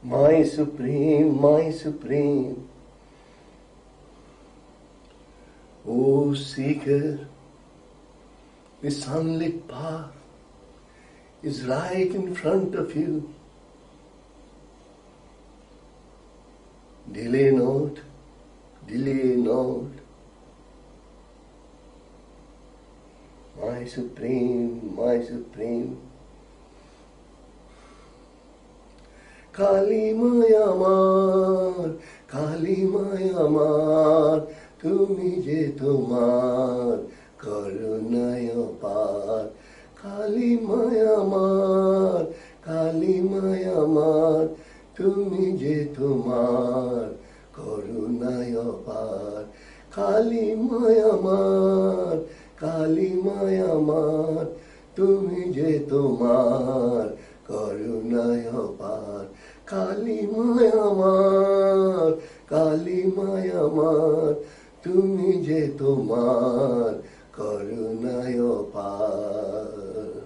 my supreme, O seeker, the sunlit path is right in front of you. Delay not, delay not. My supreme, my supreme. Kali মায় আমার, তুমি যে তোমার করুণায় পার। কালী মায় আমার, তুমি যে তোমার করুণায় পার। কালী মায় আমার, তুমি যে তোমার করুণায় পার। কালী মায় আমার, তুমি যে তোমার করুণায় পার।